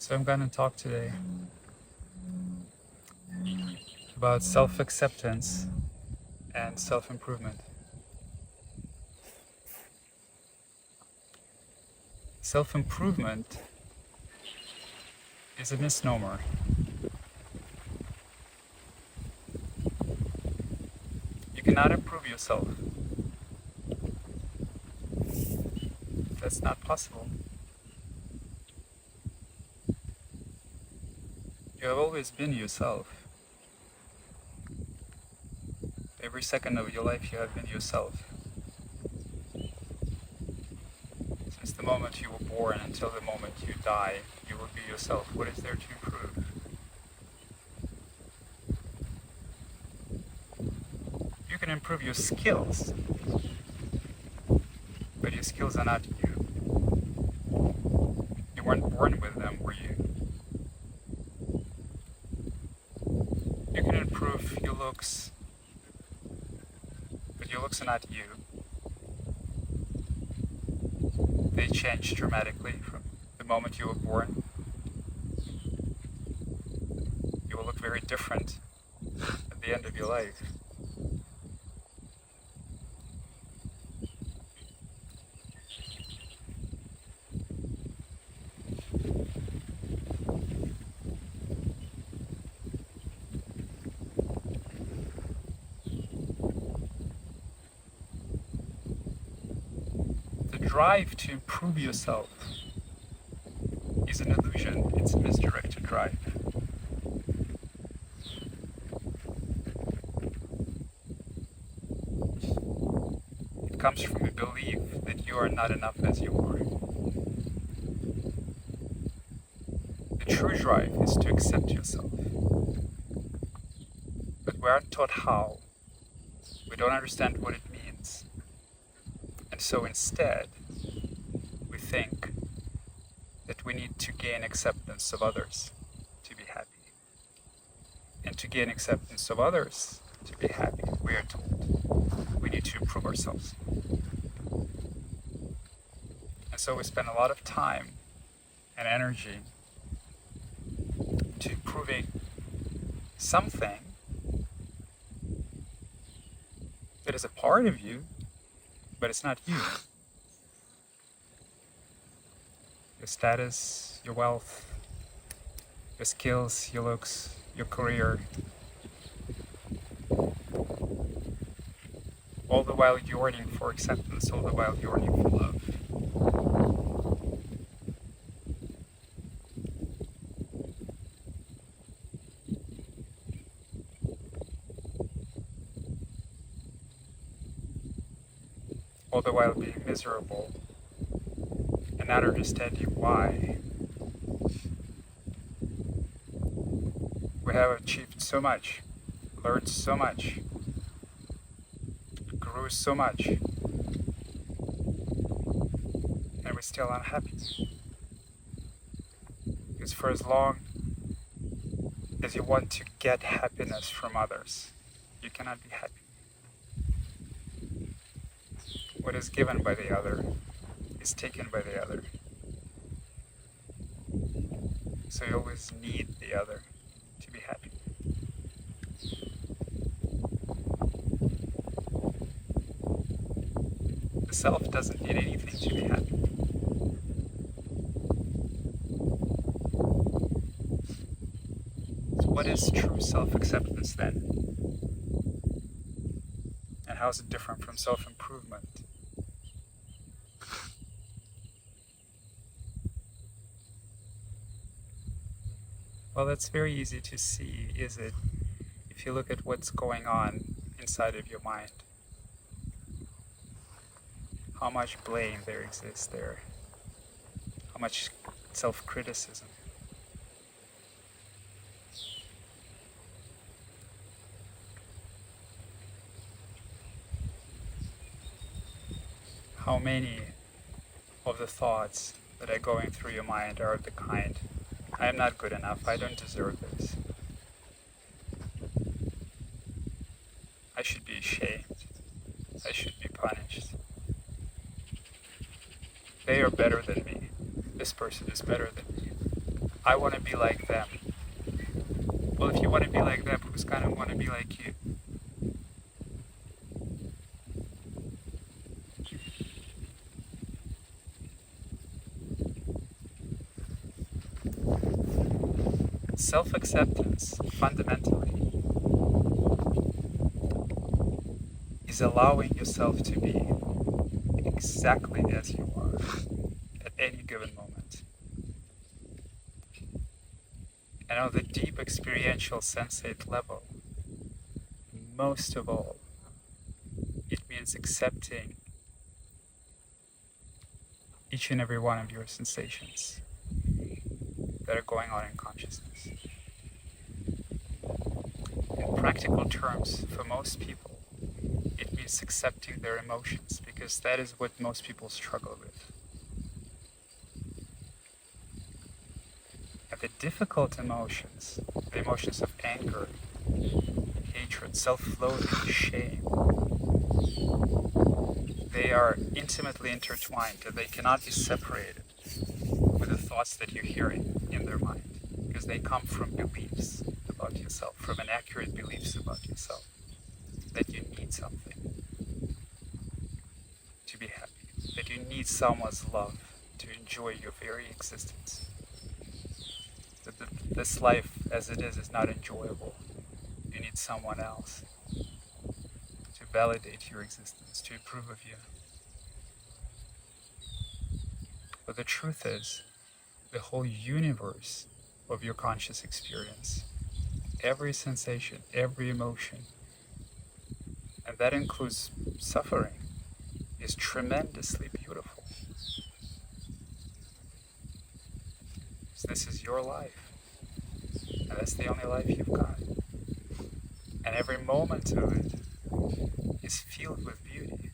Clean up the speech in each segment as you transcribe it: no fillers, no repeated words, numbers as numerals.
So I'm going to talk today about self-acceptance and self-improvement. Self-improvement is a misnomer. You cannot improve yourself. That's not possible. You have always been yourself. Every second of your life you have been yourself. Since the moment you were born until the moment you die, you will be yourself. What is there to improve? You can improve your skills, but your skills are not you. You weren't born with them, were you? You can improve your looks, but your looks are not you. They change dramatically from the moment you were born. You will look very different at the end of your life. The drive to improve yourself is an illusion. It's a misdirected drive. It comes from a belief that you are not enough as you are. The true drive is to accept yourself. But we aren't taught how. We don't understand what it means. And so instead, we think that we need to gain acceptance of others to be happy. And to gain acceptance of others to be happy, we are told we need to improve ourselves. And so we spend a lot of time and energy to improving something that is a part of you, but it's not you. Your status, your wealth, your skills, your looks, your career. All the while yearning for acceptance, all the while yearning for love. All the while being miserable and not understanding why. We have achieved so much, learned so much, grew so much, and we're still unhappy. Because for as long as you want to get happiness from others, you cannot be happy. What is given by the other is taken by the other. So you always need the other to be happy. The self doesn't need anything to be happy. So what is true self-acceptance then? And how is it different from self-improvement? Well, that's very easy to see, is it, if you look at what's going on inside of your mind. How much blame there exists there. How much self-criticism. How many of the thoughts that are going through your mind are of the kind, I am not good enough, I don't deserve this. I should be ashamed. I should be punished. They are better than me. This person is better than me. I want to be like them. Well, if you want to be like them, who's going to want to be like you? Self-acceptance, fundamentally, is allowing yourself to be exactly as you are at any given moment. And on the deep experiential sensate level, most of all, it means accepting each and every one of your sensations that are going on in consciousness. In practical terms, for most people, it means accepting their emotions, because that is what most people struggle with. And the difficult emotions, the emotions of anger, hatred, self-loathing, shame, they are intimately intertwined and they cannot be separated with the thoughts that you're hearing in their mind, because they come from beliefs about yourself, from inaccurate beliefs about yourself, that you need something to be happy, that you need someone's love to enjoy your very existence, that this life as it is not enjoyable. You need someone else to validate your existence, to approve of you. But the truth is, the whole universe of your conscious experience, every sensation, every emotion, and that includes suffering, is tremendously beautiful. So this is your life, and that's the only life you've got. And every moment of it is filled with beauty.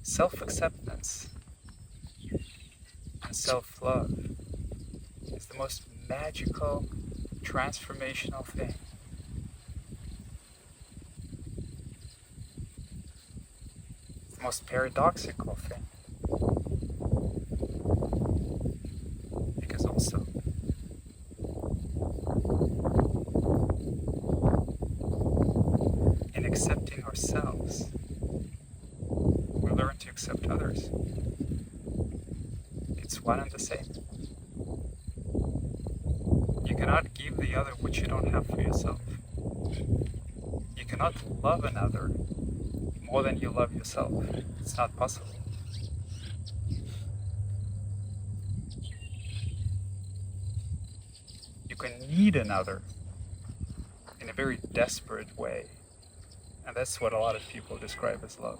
Self-acceptance and self-love is the most magical, transformational thing. It's the most paradoxical thing. Because also, in accepting ourselves, we learn to accept others. It's one and the same. You cannot give the other what you don't have for yourself. You cannot love another more than you love yourself. It's not possible. You can need another in a very desperate way, and that's what a lot of people describe as love.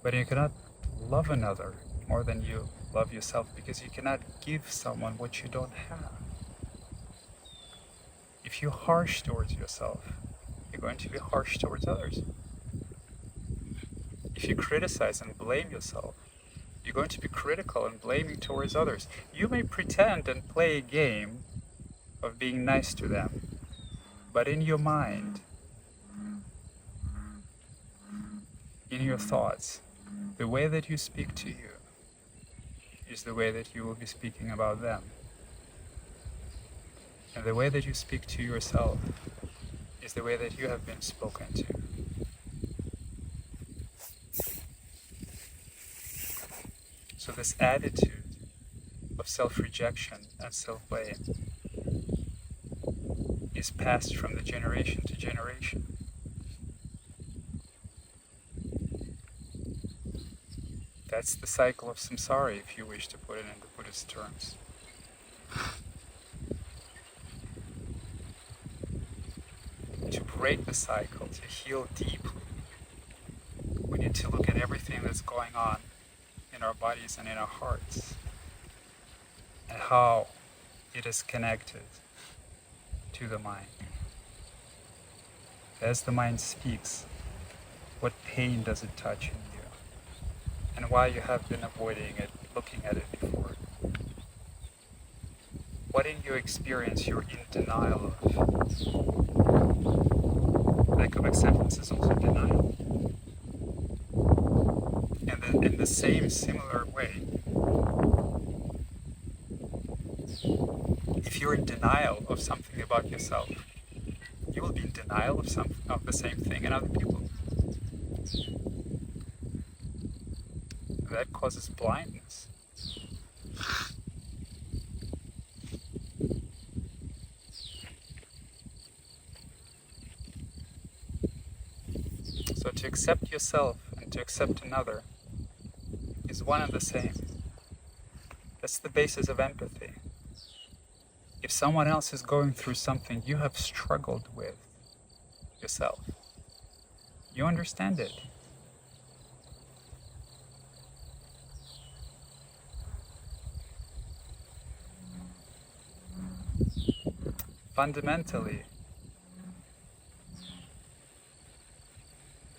But you cannot love another more than you love yourself, because you cannot give someone what you don't have. If you're harsh towards yourself, you're going to be harsh towards others. If you criticize and blame yourself, you're going to be critical and blaming towards others. You may pretend and play a game of being nice to them, but in your mind, in your thoughts, the way that you speak to you is the way that you will be speaking about them. And the way that you speak to yourself is the way that you have been spoken to. So this attitude of self-rejection and self-blame is passed from the generation to generation. That's the cycle of samsara, if you wish to put it into Buddhist terms. To break the cycle, to heal deeply, we need to look at everything that's going on in our bodies and in our hearts, and how it is connected to the mind. As the mind speaks, what pain does it touch in you, and why you have been avoiding it, looking at it before? What in your experience you're in denial of? Lack of acceptance is also denial. And in the same similar way, if you're in denial of something about yourself, you will be in denial of the same thing in other people. That causes blindness. So to accept yourself and to accept another is one and the same. That's the basis of empathy. If someone else is going through something you have struggled with yourself, you understand it. Fundamentally,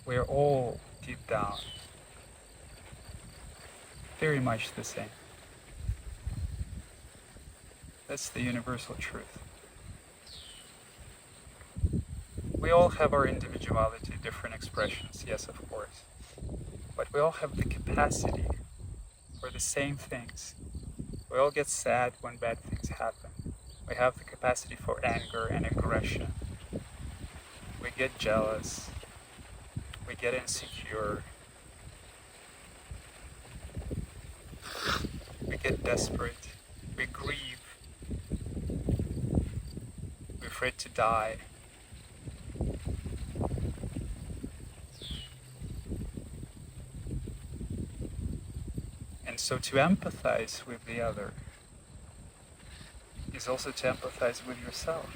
we're all deep down very much the same. That's the universal truth. We all have our individuality, different expressions, yes, of course. But we all have the capacity for the same things. We all get sad when bad things happen. We have the capacity for anger and aggression. We get jealous. We get insecure. We get desperate. We grieve. We're afraid to die. And so to empathize with the other is also to empathize with yourself.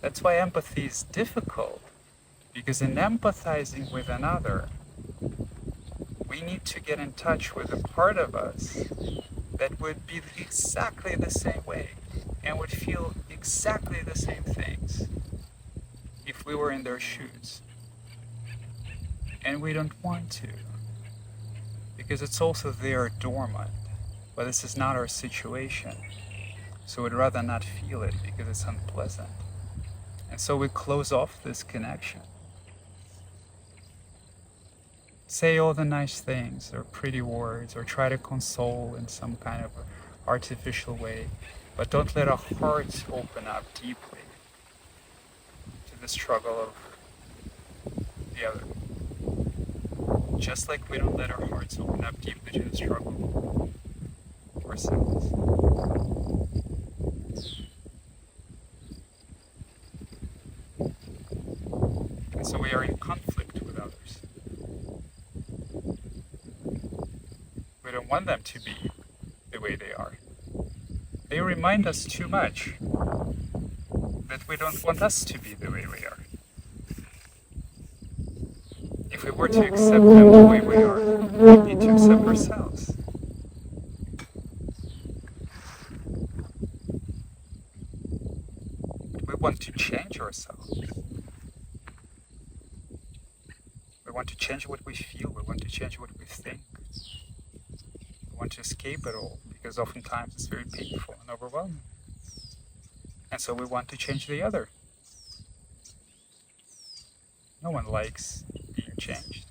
That's why empathy is difficult, because in empathizing with another, we need to get in touch with a part of us that would be exactly the same way and would feel exactly the same things if we were in their shoes. And we don't want to, because it's also there dormant. But this is not our situation, so we'd rather not feel it because it's unpleasant. And so we close off this connection. Say all the nice things or pretty words or try to console in some kind of artificial way, but don't let our hearts open up deeply to the struggle of the other. Just like we don't let our hearts open up deeply to the struggle of ourselves. And so we are in conflict with others. We don't want them to be the way they are. They remind us too much that we don't want us to be the way we are. If we were to accept them the way we are, we need to accept ourselves. But we want to change ourselves. We want to change what we feel. We want to change what we think. We want to escape it all, because oftentimes it's very painful and overwhelming. And so we want to change the other. No one likes being changed.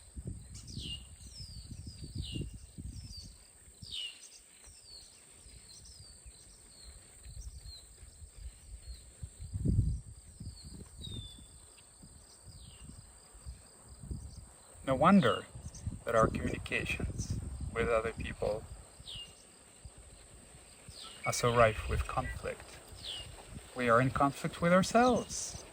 No wonder that our communications with other people are so rife with conflict. We are in conflict with ourselves.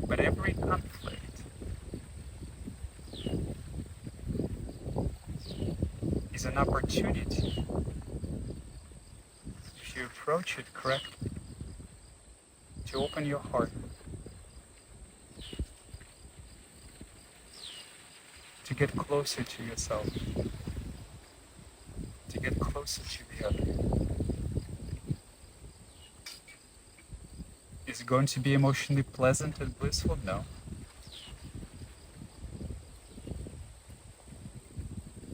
But every conflict is an opportunity, if you approach it correctly, to open your heart, to get closer to yourself, to get closer to the other. Is it going to be emotionally pleasant and blissful? No.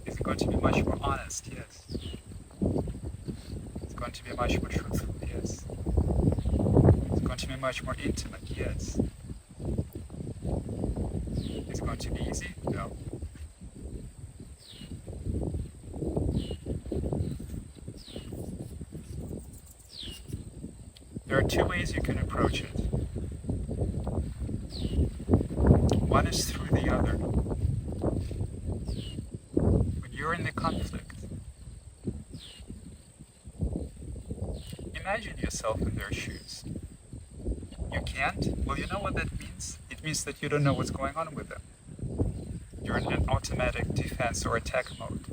Is it going to be much more honest? Yes. It's going to be much more truthful, yes. It's going to be much more intimate, yes. It's going to be easy? No. There are two ways you can approach it. One is through the other. When you're in the conflict, imagine yourself in their shoes. You can't? Well, you know what that means? It means that you don't know what's going on with them. You're in an automatic defense or attack mode.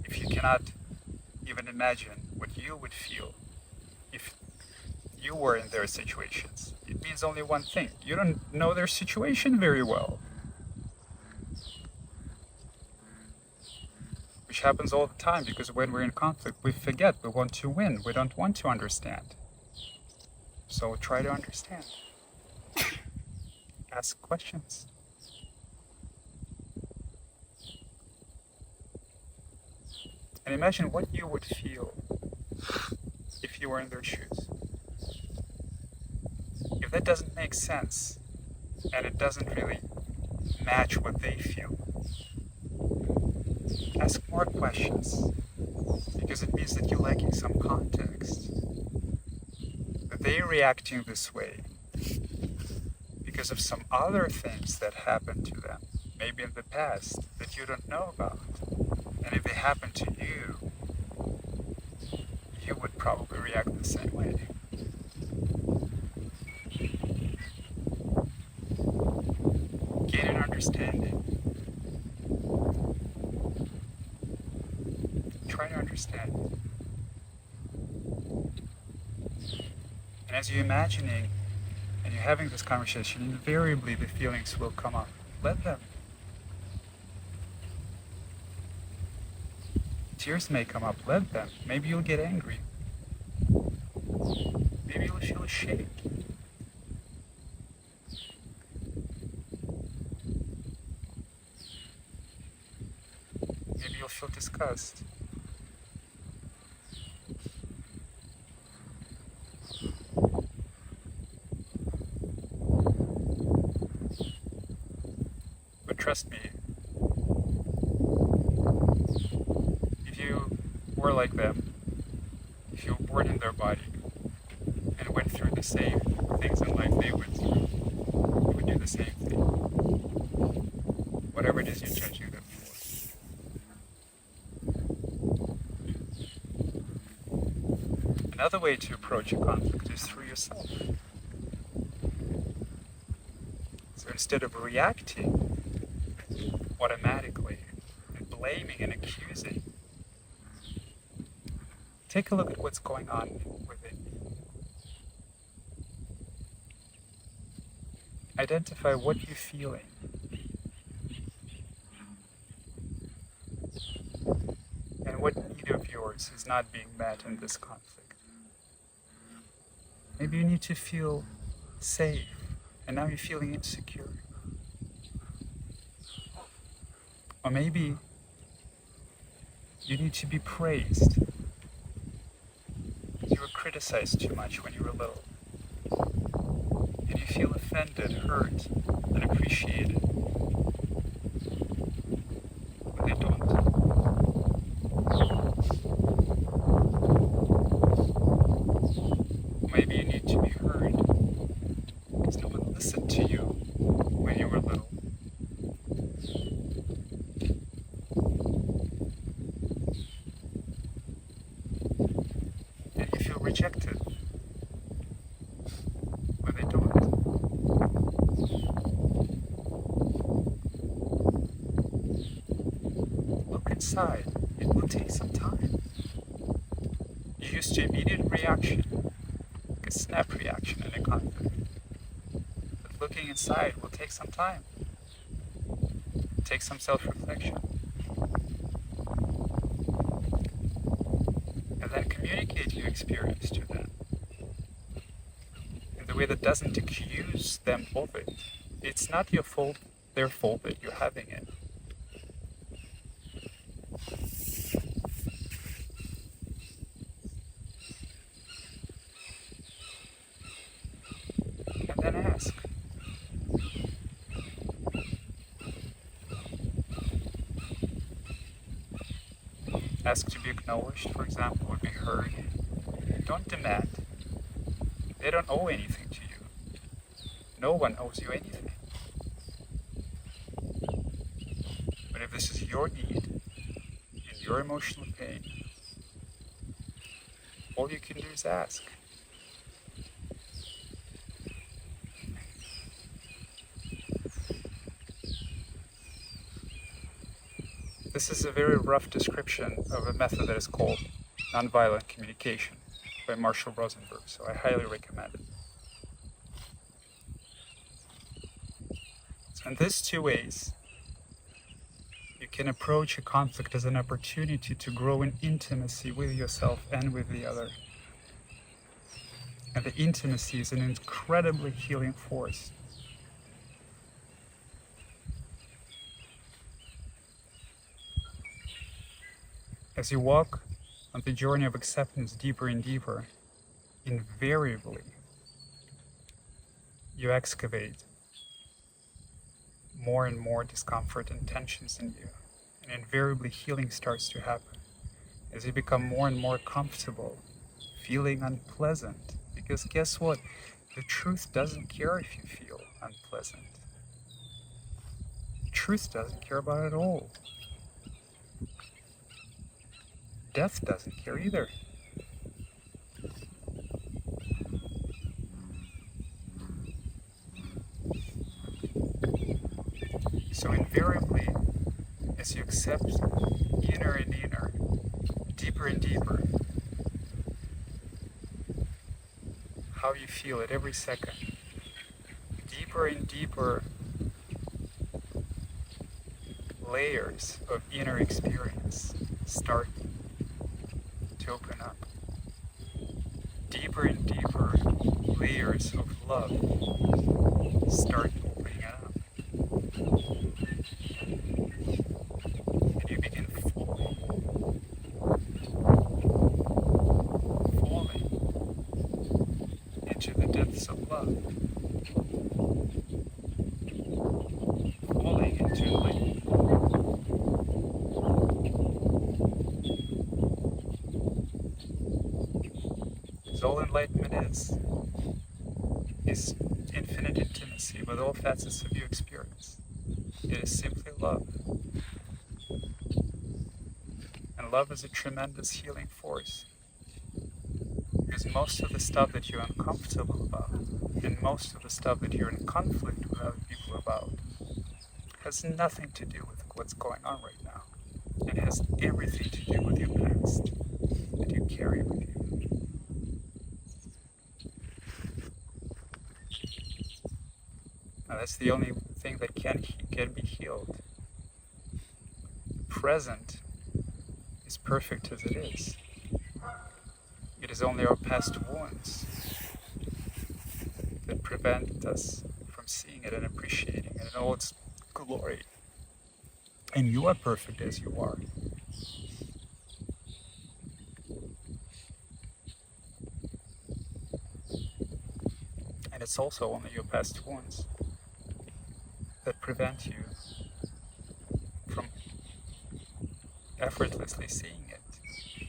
If you cannot even imagine what you would feel if you were in their situations, it means only one thing. You don't know their situation very well. Which happens all the time, because when we're in conflict, we forget we want to win. We don't want to understand. So try to understand. Ask questions. And imagine what you would feel if you were in their shoes. If that doesn't make sense, and it doesn't really match what they feel, ask more questions, because it means that you're lacking some context. That they're reacting this way because of some other things that happened to them, maybe in the past, that you don't know about. And if they happen to you, you would probably react the same way. Gain an understanding. Try to understand. And as you're imagining and you're having this conversation, invariably the feelings will come up. Let them. Tears may come up, let them. Maybe you'll get angry. Maybe you'll feel ashamed. Maybe you'll feel disgust. But trust me, were like them, if you were born in their body and went through the same things in life they went through, you would do the same thing. Whatever it is you're judging them for. Another way to approach a conflict is through yourself. So instead of reacting automatically and blaming and accusing, take a look at what's going on within you. Identify what you're feeling. And what need of yours is not being met in this conflict. Maybe you need to feel safe, and now you're feeling insecure. Or maybe you need to be praised. You were criticized too much when you were little, and you feel offended, hurt, unappreciated when they don't. Maybe you need to be heard because no one listened to you when you were little. Rejected when they don't. Look inside. It will take some time. You're used to immediate reaction, like a snap reaction in a conflict. But looking inside will take some time. Take some self-reflection. Then communicate your experience to them in the way that doesn't accuse them of it. It's not your fault, their fault that you're having it. ask to be acknowledged, for example, or be heard. Don't demand. They don't owe anything to you. No one owes you anything. But if this is your need and your emotional pain, all you can do is ask. This is a very rough description of a method that is called nonviolent communication by Marshall Rosenberg, so I highly recommend it. So in these two ways, you can approach a conflict as an opportunity to grow in intimacy with yourself and with the other. And the intimacy is an incredibly healing force. As you walk on the journey of acceptance deeper and deeper, invariably, you excavate more and more discomfort and tensions in you. And invariably healing starts to happen as you become more and more comfortable feeling unpleasant. Because guess what? The truth doesn't care if you feel unpleasant. The truth doesn't care about it at all. Death doesn't care either. So invariably, as you accept inner and inner, deeper and deeper, how you feel at every second, deeper and deeper layers of inner experience start to open up. Deeper and deeper layers of love start opening up. And you begin falling into the depths of love. Falling into enlightenment. All enlightenment is infinite intimacy with all facets of your experience. It is simply love. And love is a tremendous healing force. Because most of the stuff that you're uncomfortable about, and most of the stuff that you're in conflict with other people about, has nothing to do with what's going on right now. It has everything to do with your past that you carry with you. Now, that's the only thing that can be healed. The present is perfect as it is. It is only our past wounds that prevent us from seeing it and appreciating it in all its glory. And you are perfect as you are. And it's also only your past wounds that prevent you from effortlessly seeing it,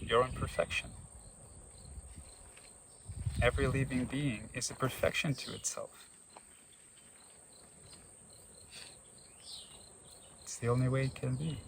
your own perfection. Every living being is a perfection to itself. It's the only way it can be.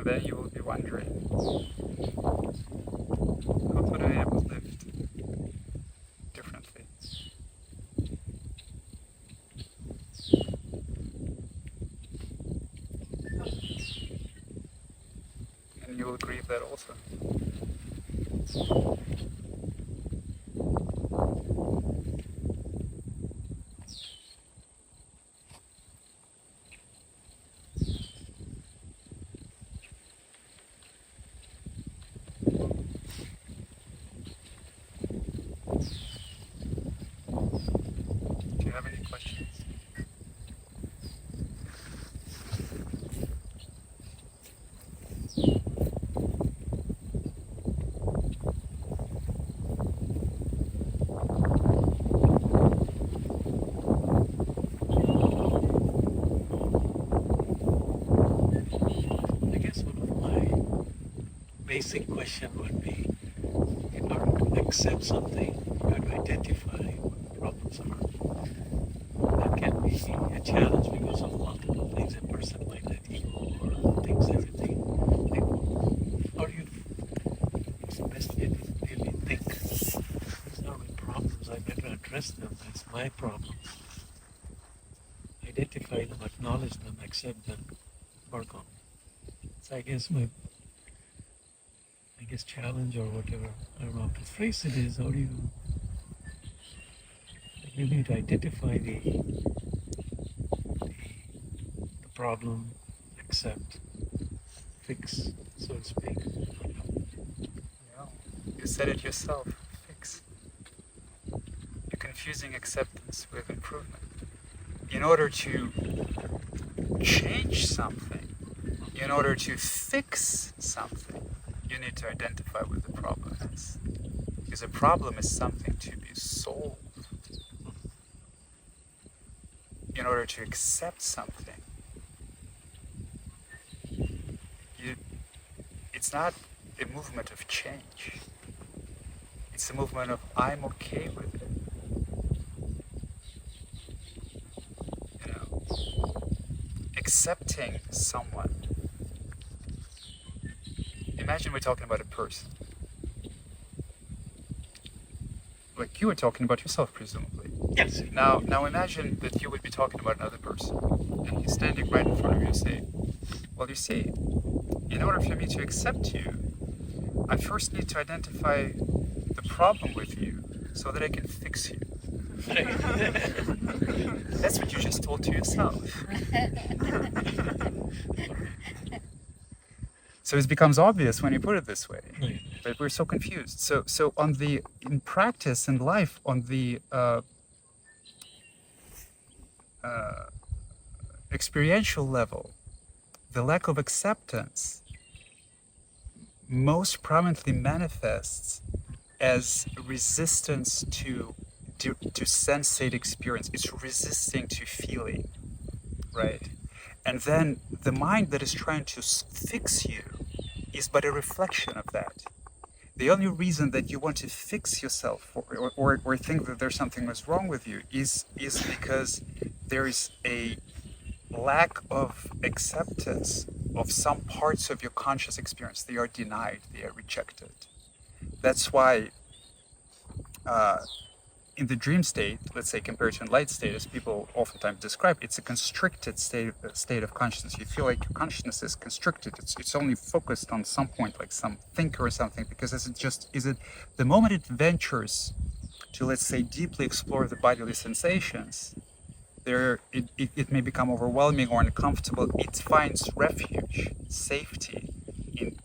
Then you will be wondering, how could I have lived differently? you will grieve that also. Do you have any questions? I guess one of my basic question would be, in order to accept something, you have to identify what the problems are. That can be a challenge because of multiple things. A person might let ego or things, everything. Like, how do you best really think, these are my problems, I better address them, that's my problem. Identify them, acknowledge them, accept them, work on them. So I guess challenge or whatever, I don't know how to phrase it is, how do you, you need to identify the problem, accept, fix, so to speak. Yeah. You said it yourself. Fix. You're confusing acceptance with improvement. In order to change something, in order to fix something, you need to identify what the problem is. Because a problem is something to be solved. In order to accept something, it's not a movement of change. It's a movement of I'm okay with it. You know, accepting someone. Imagine we're talking about a person. Like you were talking about yourself, presumably. Yes. Now imagine that you would be talking about another person, and he's standing right in front of you and say, well, you see, in order for me to accept you, I first need to identify the problem with you so that I can fix you. That's what you just told to yourself. So it becomes obvious when you put it this way, but we're so confused. So in practice, in life, on the experiential level, the lack of acceptance most prominently manifests as resistance to sensate experience. It's resisting to feeling, right? And then the mind that is trying to fix you is but a reflection of that. The only reason that you want to fix yourself or think that there's something that's wrong with you is because there is a lack of acceptance of some parts of your conscious experience. They are denied, they are rejected. That's why in the dream state, let's say compared to enlightened state, as people oftentimes describe, it's a constricted state of consciousness. You feel like your consciousness is constricted. It's only focused on some point, like some thinker or something, because the moment it ventures to, let's say, deeply explore the bodily sensations, it may become overwhelming or uncomfortable. It finds refuge, safety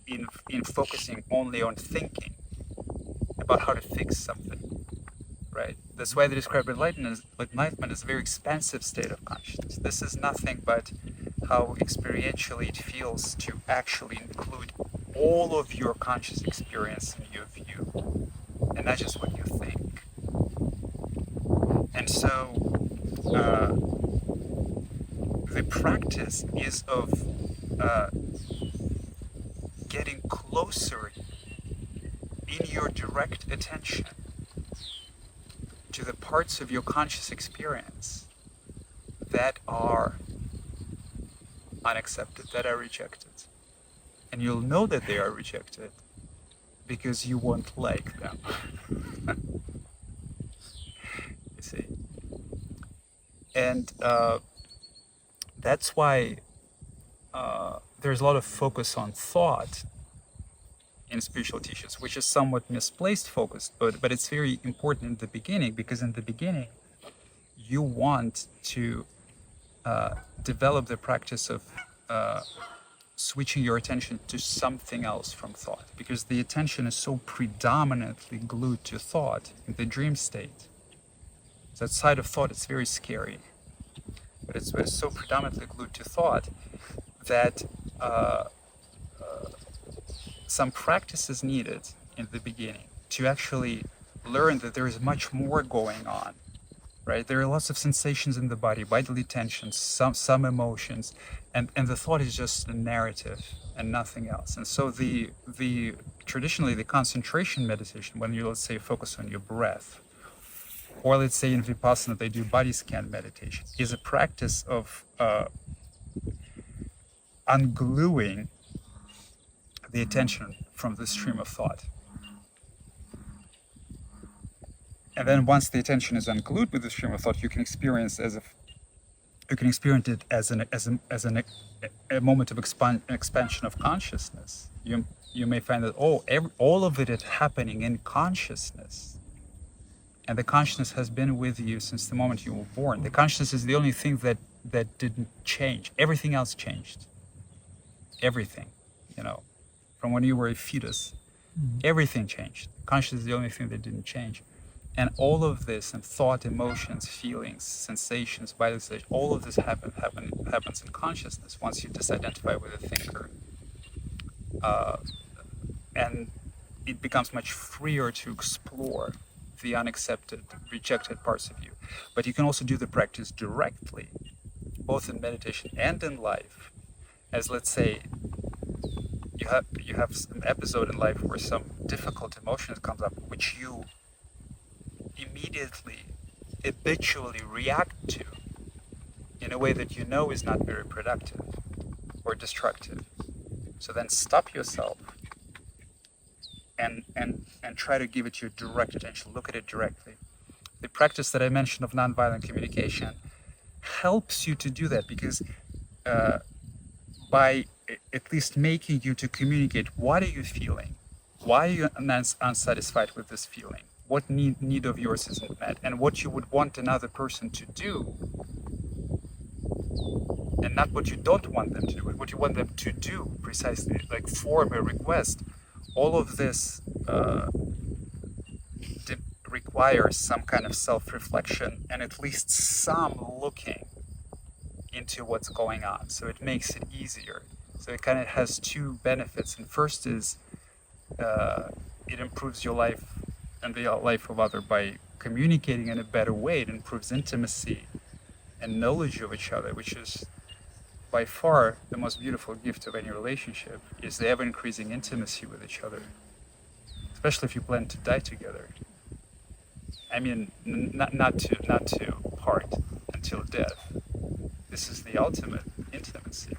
in focusing only on thinking about how to fix something, right? That's why they describe enlightenment as a very expansive state of consciousness. This is nothing but how experientially it feels to actually include all of your conscious experience in your view, and not just what you think. And so the practice is of getting closer in your direct attention to the parts of your conscious experience that are unaccepted, that are rejected. And you'll know that they are rejected because you won't like them. You see? And that's why there's a lot of focus on thought in spiritual teachings, which is somewhat misplaced focus, but it's very important in the beginning, because in the beginning you want to develop the practice of switching your attention to something else from thought, because the attention is so predominantly glued to thought in the dream state. So that side of thought is very scary, but it's so predominantly glued to thought that some practice is needed in the beginning to actually learn that there is much more going on, right? There are lots of sensations in the body, bodily tensions, some emotions, and the thought is just a narrative and nothing else. And so the traditionally the concentration meditation, when you, let's say, focus on your breath, or let's say in Vipassana they do body scan meditation, is a practice of ungluing the attention from the stream of thought. And then once the attention is unglued with the stream of thought, you can experience it as a moment of expansion of consciousness. You may find that all of it is happening in consciousness, and the consciousness has been with you since the moment you were born. The consciousness is the only thing that didn't change. Everything else changed. Everything, from when you were a fetus, everything changed. Consciousness is the only thing that didn't change. And all of this, and thought, emotions, feelings, sensations, bodily sensation, all of this happens in consciousness once you disidentify with a thinker. And it becomes much freer to explore the unaccepted, rejected parts of you. But you can also do the practice directly, both in meditation and in life. As, let's say, you have an episode in life where some difficult emotion comes up, which you immediately, habitually react to in a way that you know is not very productive or destructive. So then stop yourself and try to give it your direct attention. Look at it directly. The practice that I mentioned of nonviolent communication helps you to do that, because by at least making you to communicate, what are you feeling? Why are you unsatisfied with this feeling? What need of yours isn't met, and what you would want another person to do, and not what you don't want them to do, but what you want them to do precisely, like form a request. All of this requires some kind of self-reflection and at least some looking into what's going on. So it makes it easier. So it kind of has two benefits. And first is it improves your life and the life of other by communicating in a better way. It improves intimacy and knowledge of each other, which is by far the most beautiful gift of any relationship, is the ever-increasing intimacy with each other, especially if you plan to die together. I mean, not to part until death. This is the ultimate intimacy,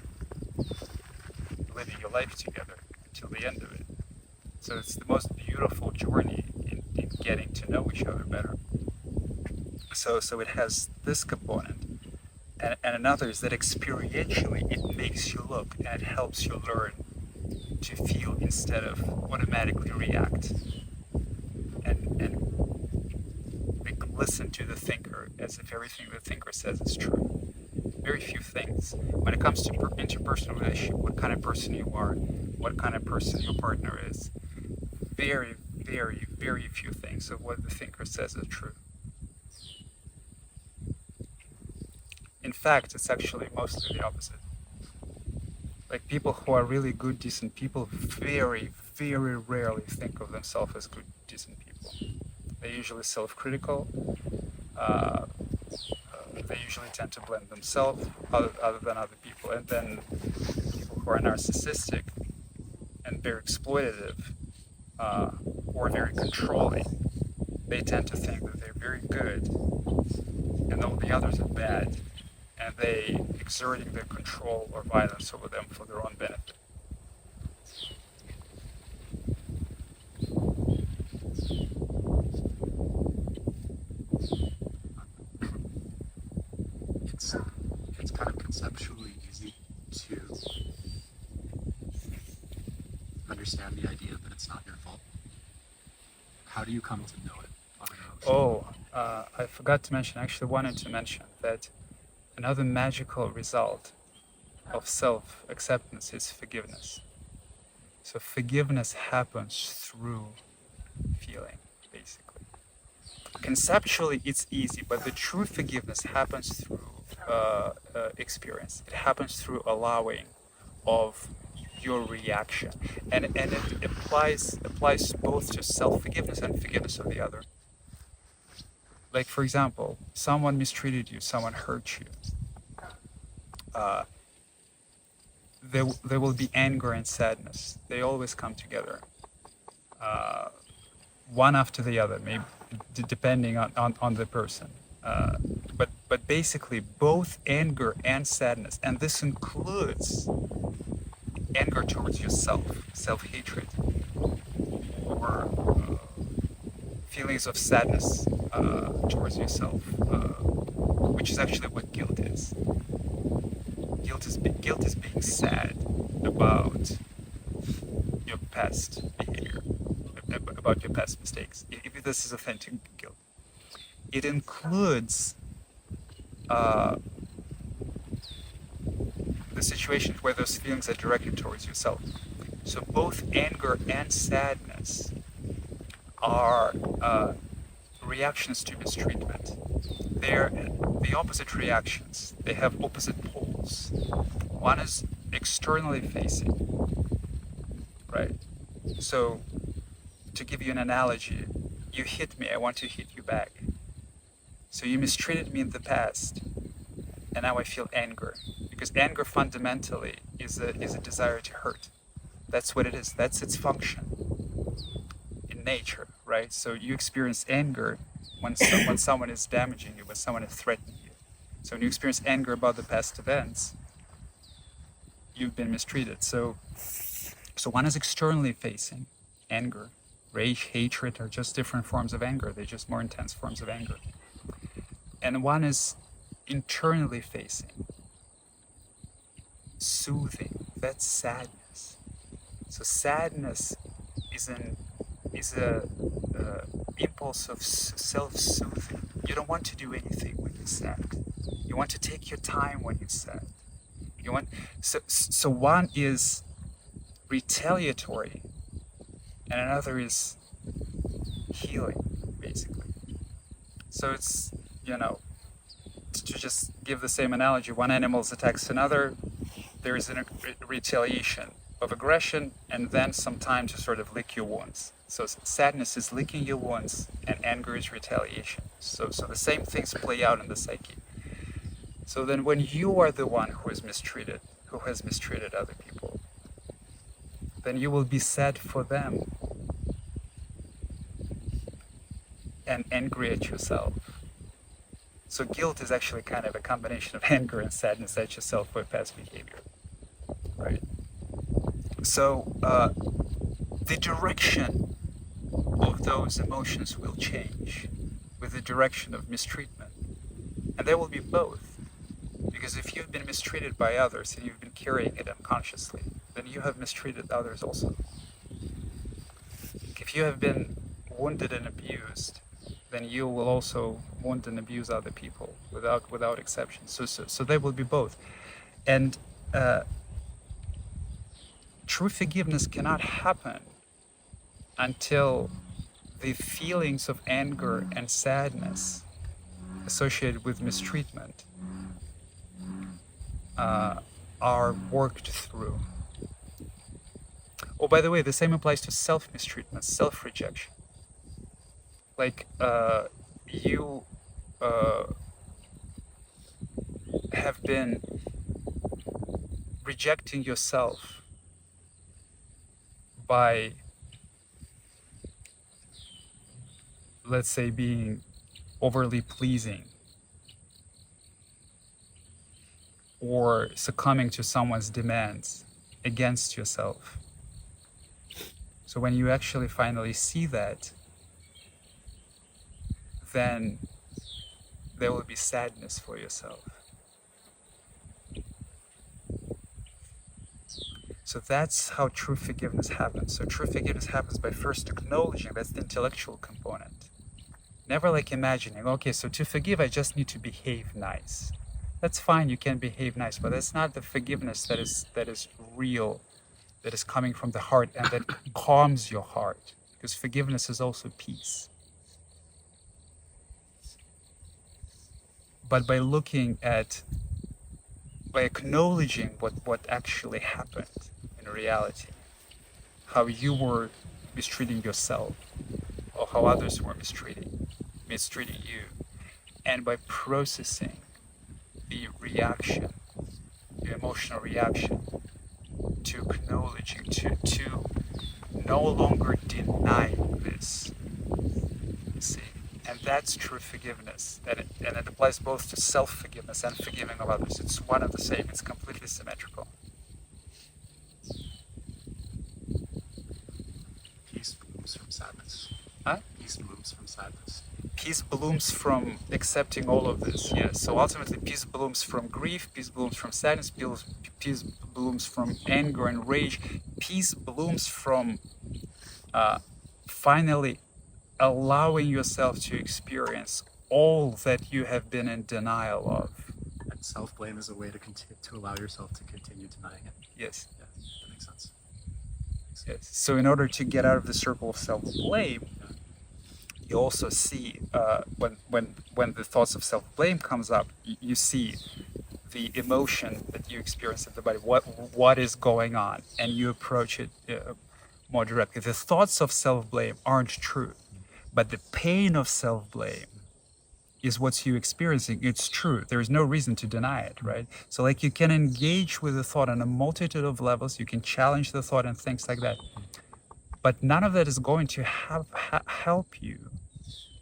living your life together until the end of it. So it's the most beautiful journey in getting to know each other better. So it has this component. And another is that experientially it makes you look, and it helps you learn to feel instead of automatically react. And listen to the thinker as if everything the thinker says is true. Very few things. When it comes to interpersonal relationship, what kind of person you are, what kind of person your partner is, very, very, very few things of what the thinker says is true. In fact, it's actually mostly the opposite. Like, people who are really good, decent people very, very rarely think of themselves as good, decent people. They're usually self-critical. They usually tend to blame themselves other than other people. And then people who are narcissistic and very exploitative or very controlling, they tend to think that they're very good and all the others are bad, and they exerting their control or violence over them for their own benefit. It's kind of conceptually easy to understand the idea that it's not your fault? How do you come to know it on an emotion? I forgot to mention, actually wanted to mention that another magical result of self-acceptance is forgiveness. So forgiveness happens through feeling, basically. Conceptually, it's easy, but the true forgiveness happens through experience. It happens through allowing of your reaction, and it applies both to self-forgiveness and forgiveness of the other. Like, for example, someone mistreated you, someone hurt you. There will be anger and sadness. They always come together, one after the other, maybe depending on the person. But basically, both anger and sadness, and this includes anger towards yourself, self-hatred, or feelings of sadness towards yourself, which is actually what guilt is. Guilt is being sad about your past behavior, about your past mistakes. If this is authentic guilt, it includes the situations where those feelings are directed towards yourself. So both anger and sadness are reactions to mistreatment. They're the opposite reactions. They have opposite poles. One is externally facing, right? So, to give you an analogy, you hit me, I want to hit you back. So you mistreated me in the past, and now I feel anger. Because anger fundamentally is a desire to hurt. That's what it is. That's its function in nature, right? So you experience anger when someone is damaging you, when someone is threatening you. So when you experience anger about the past events, you've been mistreated. So one is externally facing anger. Rage, hatred are just different forms of anger. They're just more intense forms of anger. And one is internally facing, soothing. That's sadness. So sadness is a impulse of self-soothing. You don't want to do anything when you're sad. You want to take your time when you're sad. So one is retaliatory, and another is healing, basically. So it's, to just give the same analogy, one animal attacks another, there is a retaliation of aggression, and then some time to sort of lick your wounds. So sadness is licking your wounds, and anger is retaliation. So the same things play out in the psyche. So then when you are the one who has mistreated other people, then you will be sad for them and angry at yourself. So guilt is actually kind of a combination of anger and sadness at yourself for past behavior, right? So the direction of those emotions will change with the direction of mistreatment. And there will be both. Because if you've been mistreated by others and you've been carrying it unconsciously, then you have mistreated others also. If you have been wounded and abused, then you will also wound and abuse other people without exception. So there will be both. And true forgiveness cannot happen until the feelings of anger and sadness associated with mistreatment are worked through. Oh, by the way, the same applies to self-mistreatment, self-rejection. Like, you have been rejecting yourself by, let's say, being overly pleasing or succumbing to someone's demands against yourself. So when you actually finally see that, then there will be sadness for yourself. So that's how true forgiveness happens. So true forgiveness happens by first acknowledging, that's the intellectual component. Never like imagining, okay, so to forgive, I just need to behave nice. That's fine, you can behave nice, but that's not the forgiveness that is real, that is coming from the heart and that calms your heart. Because forgiveness is also peace. But by looking at, by acknowledging what actually happened in reality, how you were mistreating yourself, or how others were mistreating you, and by processing the reaction, the emotional reaction, to acknowledging, to no longer deny this, you see. And that's true forgiveness. And it applies both to self-forgiveness and forgiving of others. It's one and the same. It's completely symmetrical. Peace blooms from sadness. Huh? Peace blooms from sadness. Peace blooms from accepting all of this, yes. So ultimately, peace blooms from grief, peace blooms from sadness, peace blooms from anger and rage. Peace blooms from finally allowing yourself to experience all that you have been in denial of. And self-blame is a way to allow yourself to continue denying it. Yes. Yeah, that makes sense. Yes. So in order to get out of the circle of self-blame, you also see when the thoughts of self-blame comes up, you see the emotion that you experience in the body, what is going on, and you approach it more directly. The thoughts of self-blame aren't true, but the pain of self-blame is what you're experiencing. It's true. There is no reason to deny it, right? So like you can engage with the thought on a multitude of levels, you can challenge the thought and things like that, but none of that is going to help you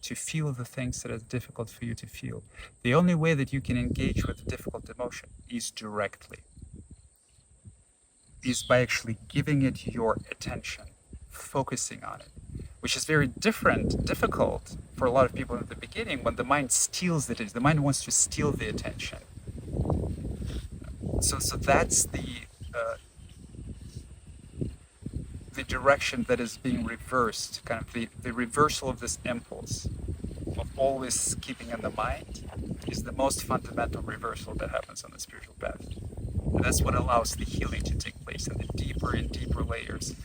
to feel the things that are difficult for you to feel. The only way that you can engage with a difficult emotion is directly, is by actually giving it your attention, focusing on it, which is very difficult for a lot of people in the beginning when the mind steals the attention. The mind wants to steal the attention. So that's the direction that is being reversed, kind of the reversal of this impulse of always keeping in the mind is the most fundamental reversal that happens on the spiritual path. And that's what allows the healing to take place in the deeper and deeper layers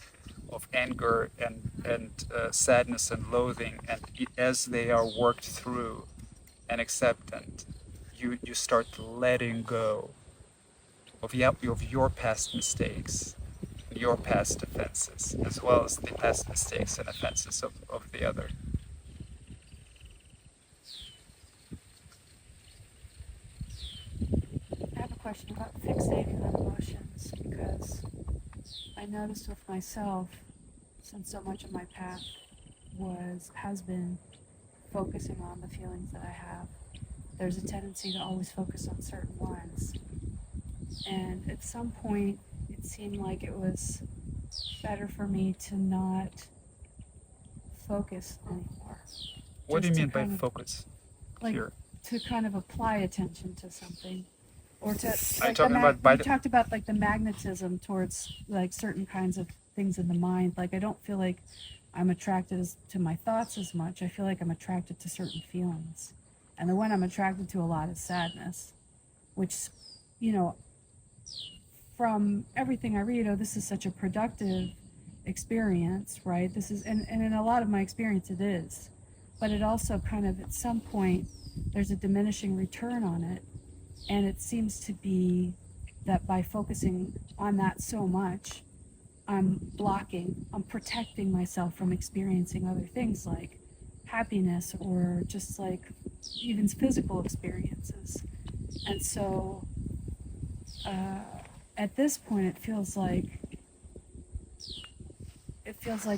of anger and sadness and loathing. And as they are worked through and accepted, you start letting go of your past mistakes, your past offenses, as well as the past mistakes and offenses of the other. I have a question about fixating on emotions, because I noticed with myself, since so much of my path has been focusing on the feelings that I have, there's a tendency to always focus on certain ones. And at some point, it seemed like it was better for me to not focus anymore. What do you Just to mean by kind of, focus like, here? to kind of apply attention to something, or to Are you like talking about by you the... talked about like the magnetism towards like certain kinds of things in the mind. Like I don't feel like I'm attracted to my thoughts as much. I feel like I'm attracted to certain feelings, and the one I'm attracted to a lot is sadness, which, you know, from everything I read, oh, this is such a productive experience, right? This is, and in a lot of my experience it is, but it also kind of, at some point, there's a diminishing return on it. And it seems to be that by focusing on that so much, I'm protecting myself from experiencing other things like happiness or just like even physical experiences. And so at this point, it feels like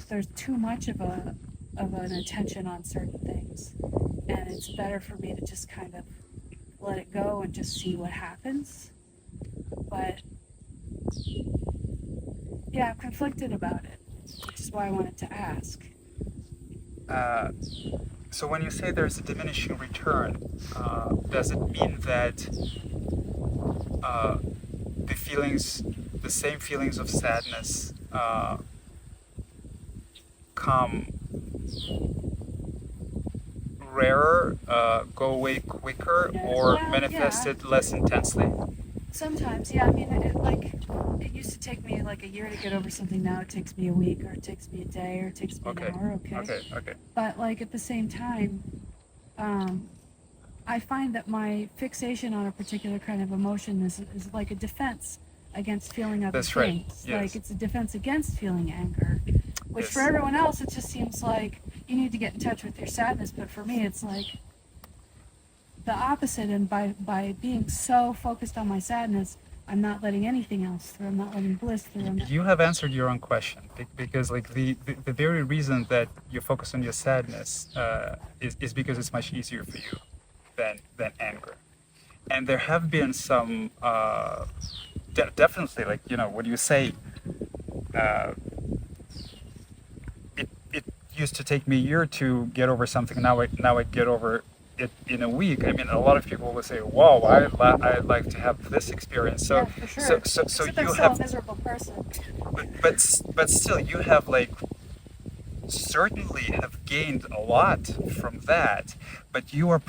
there's too much of an attention on certain things, and it's better for me to just kind of let it go and just see what happens. But yeah, I'm conflicted about it, which is why I wanted to ask. So when you say there's a diminishing return, does it mean that the feelings the same feelings of sadness come rarer, go away quicker, Yeah. or Well, manifested less intensely? Sometimes, yeah. I mean, it used to take me like a year to get over something. Now it takes me a week, or it takes me a day, or it takes me Okay. an hour. Okay. But like at the same time, I find that my fixation on a particular kind of emotion is like a defense against feeling other That's right. things. Yes. Like it's a defense against feeling anger, which Yes. for everyone else it just seems like you need to get in touch with your sadness. But for me, it's like the opposite. And by being so focused on my sadness, I'm not letting anything else through. I'm not letting bliss through. I'm not, You have answered your own question because like the very reason that you focus on your sadness is because it's much easier for you than anger. And there have been some definitely, like, you know, when you say uh, it used to take me a year to get over something, now I get over it in a week. I mean, a lot of people will say, "Wow, I'd like to have this experience." So yeah, for sure. so Except I'm you still have, a miserable person. but still you have like certainly have gained a lot from that, but you are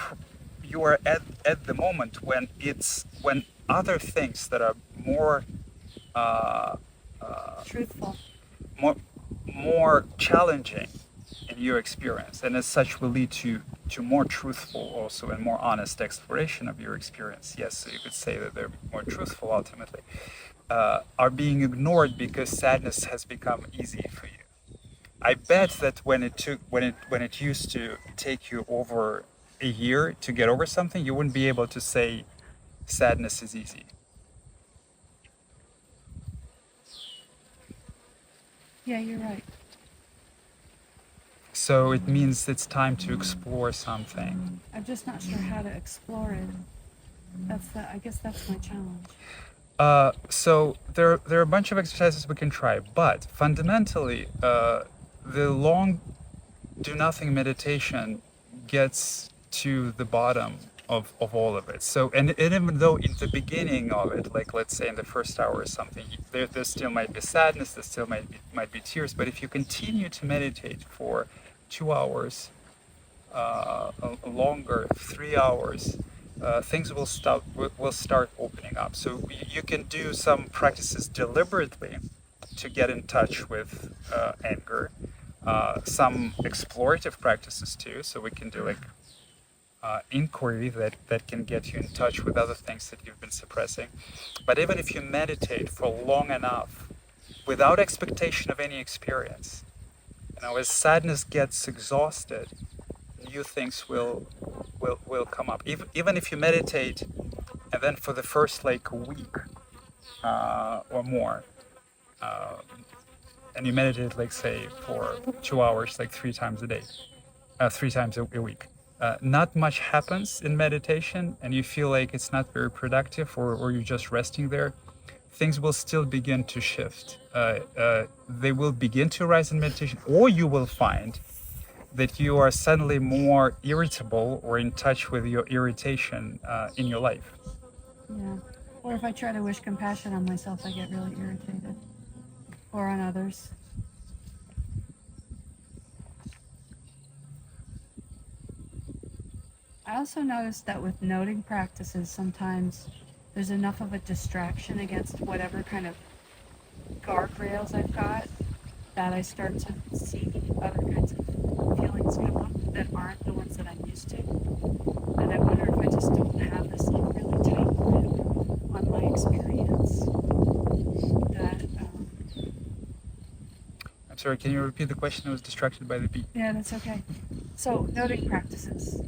at the moment when other things that are more uh, Truthful. more more challenging in your experience, and as such will lead to more truthful also and more honest exploration of your experience. Yes, so you could say that they're more truthful ultimately, are being ignored because sadness has become easy for you. I bet that when it used to take you over a year to get over something, you wouldn't be able to say sadness is easy. Yeah, you're right. So it means it's time to explore something. I'm just not sure how to explore it. I guess that's my challenge. So there are a bunch of exercises we can try, but fundamentally, the long do nothing meditation gets to the bottom of all of it. So and even though in the beginning of it, like let's say in the first hour or something, there still might be sadness, there still might be tears, but if you continue to meditate for 2 hours, longer, 3 hours, things will start opening up. So you can do some practices deliberately to get in touch with anger. Some explorative practices too. So we can do like inquiry that can get you in touch with other things that you've been suppressing. But even if you meditate for long enough, without expectation of any experience, you know, as sadness gets exhausted, new things will come up. Even if you meditate, and then for the first like week or more, and you meditate like say for 2 hours, like 3 times a day, 3 times a week. Not much happens in meditation, and you feel like it's not very productive, or you're just resting there. Things will still begin to shift. They will begin to rise in meditation, or you will find that you are suddenly more irritable or in touch with your irritation in your life. Yeah. Or if I try to wish compassion on myself, I get really irritated. Or on others. I also noticed that with noting practices, sometimes there's enough of a distraction against whatever kind of guardrails I've got that I start to see other kinds of feelings come up that aren't the ones that I'm used to. And I wonder if I just don't have this like really tight grip on my experience. That I'm sorry, can you repeat the question? I was distracted by the beat. yeah, that's okay. So noting practices.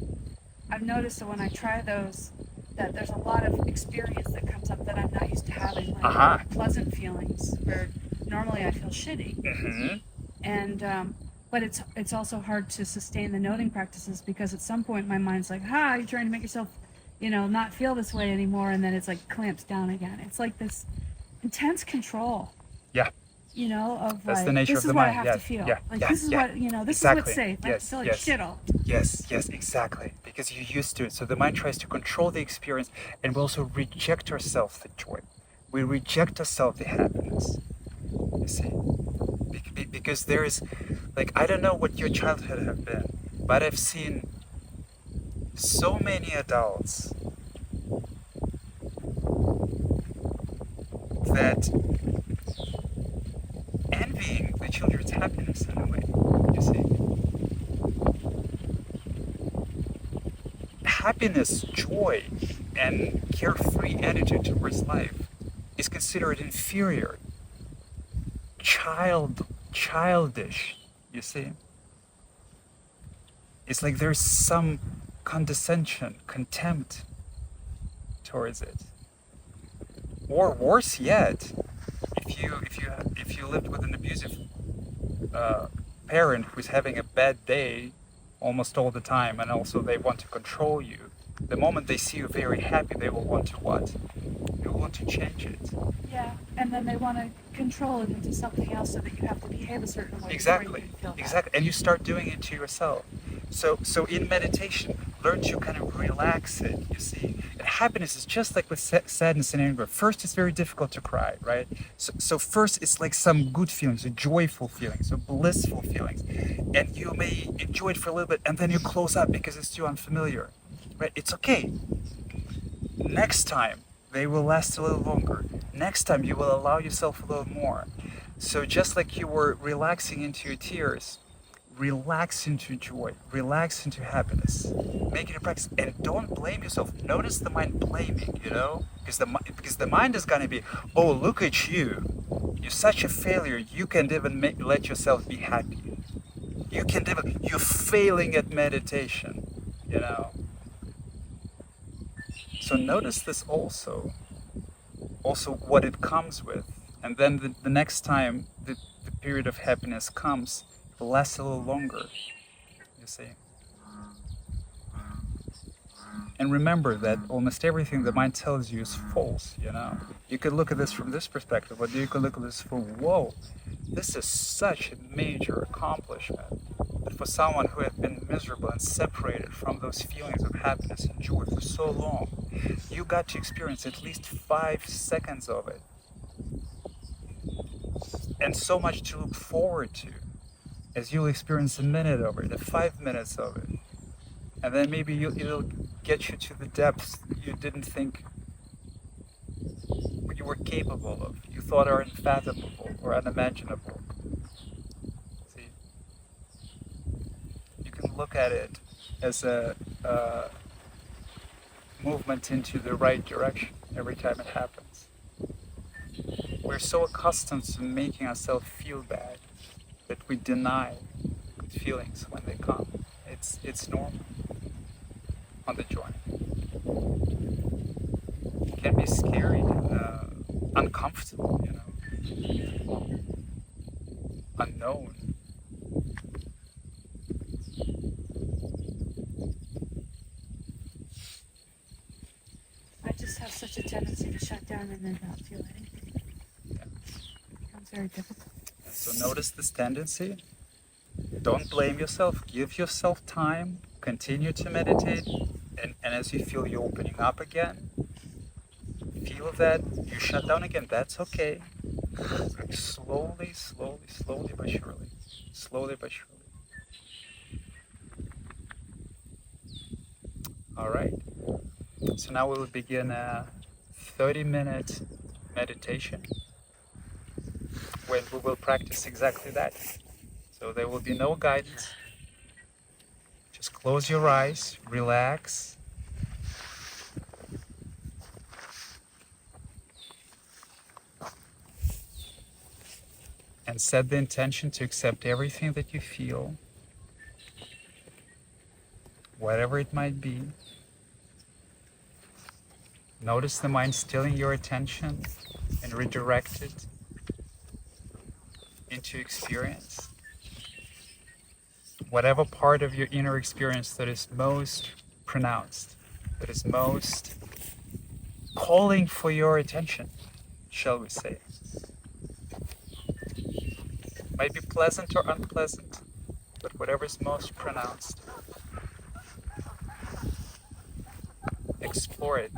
I've noticed that when I try those, that there's a lot of experience that comes up that I'm not used to having, like pleasant feelings, where normally I feel shitty. Mm-hmm. And but it's also hard to sustain the noting practices because at some point my mind's like, you're trying to make yourself, not feel this way anymore, and then it's like clamps down again. It's like this intense control. Yeah. Of That's like, the nature this of is the what I mind. have to feel. This is what, this Exactly. is what's safe. I have to feel like shit all the time. Yes, exactly. Because you're used to it. So the mind tries to control the experience, and we also reject ourselves the joy. we reject ourselves the happiness. You see, because there is, like, I don't know what your childhood have been, but I've seen so many adults that envying the children's happiness in a way. You see, happiness, joy, and carefree attitude towards life is considered inferior, childish. You see, it's like there's some condescension, contempt towards it. Or worse yet, if you lived with an abusive parent who's having a bad day almost all the time, and also they want to control you, the moment they see you very happy, they will want to what? They will want to change it. Yeah, and then they want to control it into something else so that you have to behave a certain way. Exactly, before you can feel exactly, and you start doing it to yourself. So in meditation, learn to kind of relax it. You see, and happiness is just like with sadness and anger. First, it's very difficult to cry, right? So first, it's like some good feelings, a joyful feelings, a blissful feelings, and you may enjoy it for a little bit, and then you close up because it's too unfamiliar, right? It's okay. Next time, they will last a little longer. Next time, you will allow yourself a little more. So just like you were relaxing into your tears, relax into joy, relax into happiness. Make it a practice, and don't blame yourself. Notice the mind blaming, because the mind is gonna be, oh, look at you, you're such a failure. You can't even let yourself be happy. You're failing at meditation, So notice this also what it comes with, and then the next time the period of happiness comes, it will last a little longer, you see. And remember that almost everything the mind tells you is false, You could look at this from this perspective, but you could look at this from, whoa, this is such a major accomplishment. That for someone who had been miserable and separated from those feelings of happiness and joy for so long, you got to experience at least 5 seconds of it. And so much to look forward to, as you'll experience a minute of it, 5 minutes of it. And then maybe it'll get you to the depths you didn't think you were capable of, you thought are unfathomable or unimaginable. See, you can look at it as a movement into the right direction every time it happens. We're so accustomed to making ourselves feel bad that we deny good feelings when they come. It's normal on the journey. It can be scary, uncomfortable, unknown. I just have such a tendency to shut down and then not feel anything. Yeah. It becomes very difficult. So notice this tendency. Don't blame yourself. Give yourself time. Continue to meditate. And as you feel you're opening up again, feel that you shut down again. That's okay. Slowly but surely. Slowly but surely. All right. So now we will begin a 30-minute meditation when we will practice exactly that. So there will be no guidance. Just close your eyes, relax. And set the intention to accept everything that you feel, whatever it might be. Notice the mind stealing your attention and redirect it into experience. Whatever part of your inner experience that is most pronounced, that is most calling for your attention, shall we say. Might be pleasant or unpleasant, but whatever is most pronounced, explore it.